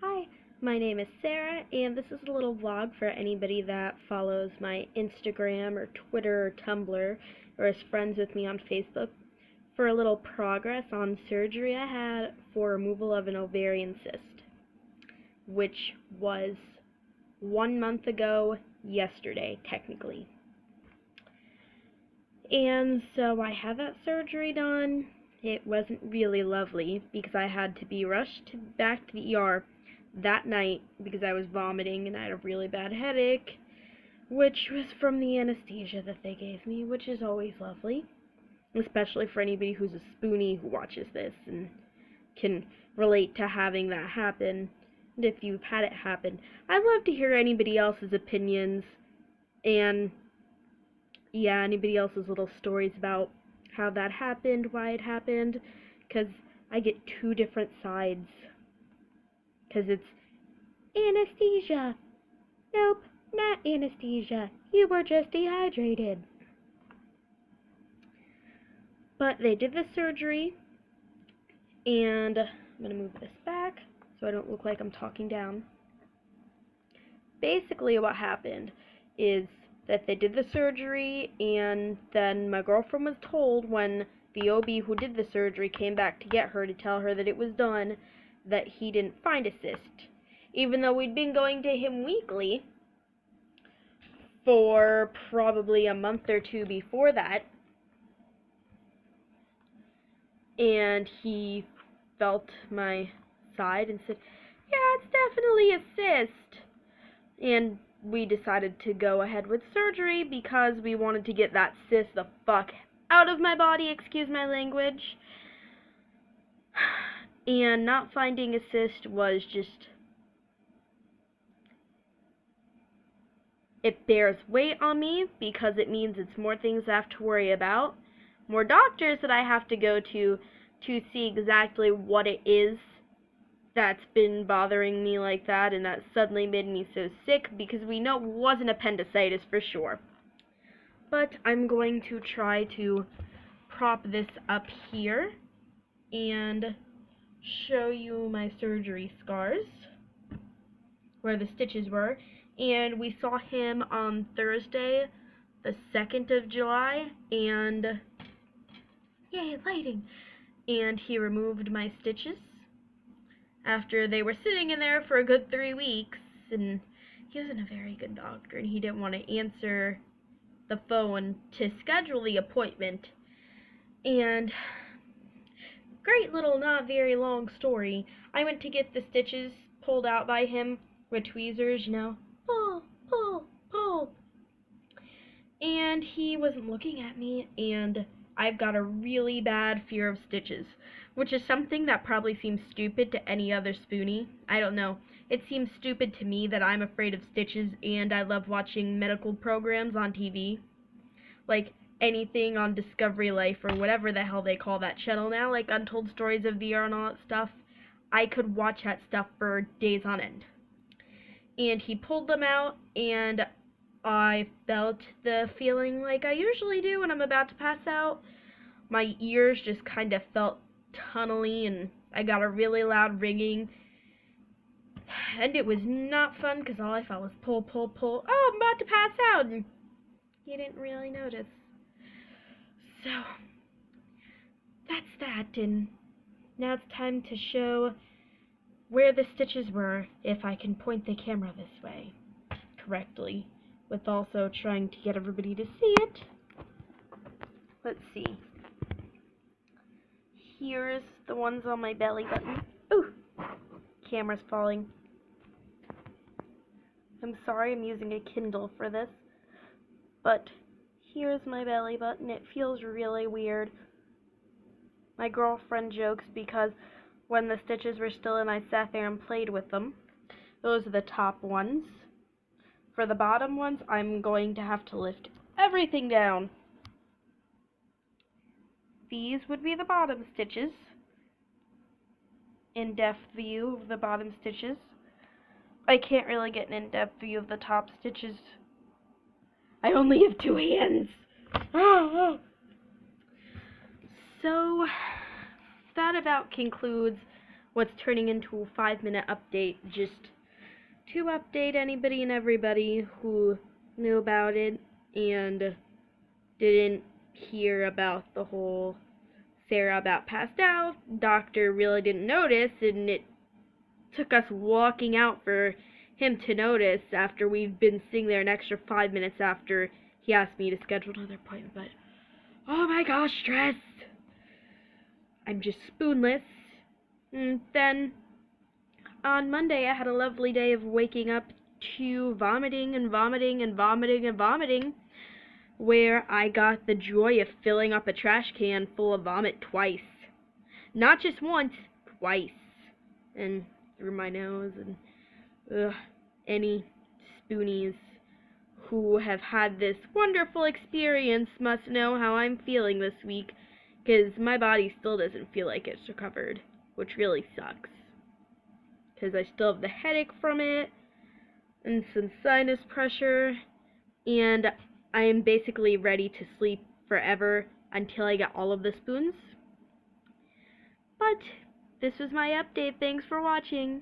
Hi, my name is Sarah, and this is a little vlog for anybody that follows my Instagram or Twitter or Tumblr or is friends with me on Facebook for a little progress on surgery I had for removal of an ovarian cyst, which was 1 month ago yesterday, technically. And so I had that surgery done. It wasn't really lovely because I had to be rushed back to the ER that night because I was vomiting and I had a really bad headache, which was from the anesthesia that they gave me, which is always lovely, especially for anybody who's a spoonie who watches this and can relate to having that happen. And if you've had it happen, I'd love to hear anybody else's opinions and anybody else's little stories about how that happened, why it happened, because I get two different sides. Because it's anesthesia. Nope, not anesthesia. You were just dehydrated. But they did the surgery, and I'm going to move this back so I don't look like I'm talking down. Basically what happened is that they did the surgery, and then my girlfriend was told when the OB who did the surgery came back to get her to tell her that it was done, that he didn't find a cyst, even though we'd been going to him weekly for probably a month or two before that, and he felt my side and said, yeah, it's definitely a cyst, and we decided to go ahead with surgery because we wanted to get that cyst the fuck out of my body, excuse my language. And not finding a cyst was just, it bears weight on me because it means it's more things I have to worry about, more doctors that I have to go to see exactly what it is that's been bothering me like that, and that suddenly made me so sick, because we know it wasn't appendicitis for sure. But I'm going to try to prop this up here and show you my surgery scars, where the stitches were. And we saw him on Thursday, the 2nd of July, and yay, lighting! And he removed my stitches after they were sitting in there for a good 3 weeks, and he wasn't a very good doctor, and he didn't want to answer the phone to schedule the appointment. And great little, not very long story. I went to get the stitches pulled out by him with tweezers, pull, pull, pull. And he wasn't looking at me, and I've got a really bad fear of stitches, which is something that probably seems stupid to any other spoonie. I don't know. It seems stupid to me that I'm afraid of stitches, and I love watching medical programs on TV. Like anything on Discovery Life or whatever the hell they call that channel now, like Untold Stories of VR and all that stuff. I could watch that stuff for days on end. And he pulled them out, and I felt the feeling like I usually do when I'm about to pass out. My ears just kind of felt tunnely, and I got a really loud ringing. And it was not fun because all I felt was pull, pull, pull. Oh, I'm about to pass out, and you didn't really notice. So, that's that, and now it's time to show where the stitches were, if I can point the camera this way correctly, with also trying to get everybody to see it. Let's see. Here's the ones on my belly button. Ooh! Camera's falling. I'm sorry, I'm using a Kindle for this. But here's my belly button. It feels really weird. My girlfriend jokes because when the stitches were still in, I sat there and played with them. Those are the top ones. For the bottom ones, I'm going to have to lift everything down. These would be the bottom stitches. In-depth view of the bottom stitches. I can't really get an in-depth view of the top stitches. I only have 2 hands. So, that about concludes what's turning into a 5-minute update, just to update anybody and everybody who knew about it and didn't hear about the whole Sarah about passed out. Doctor really didn't notice, and it took us walking out for him to notice after we've been sitting there an extra 5 minutes after he asked me to schedule another appointment. But oh my gosh, stress! I'm just spoonless. And then on Monday I had a lovely day of waking up to vomiting and vomiting and vomiting and vomiting, where I got the joy of filling up a trash can full of vomit twice. Not just once, twice. And through my nose. And any spoonies who have had this wonderful experience must know how I'm feeling this week, because my body still doesn't feel like it's recovered, which really sucks. Because I still have the headache from it, and some sinus pressure, and I am basically ready to sleep forever until I get all of the spoons. But this was my update. Thanks for watching.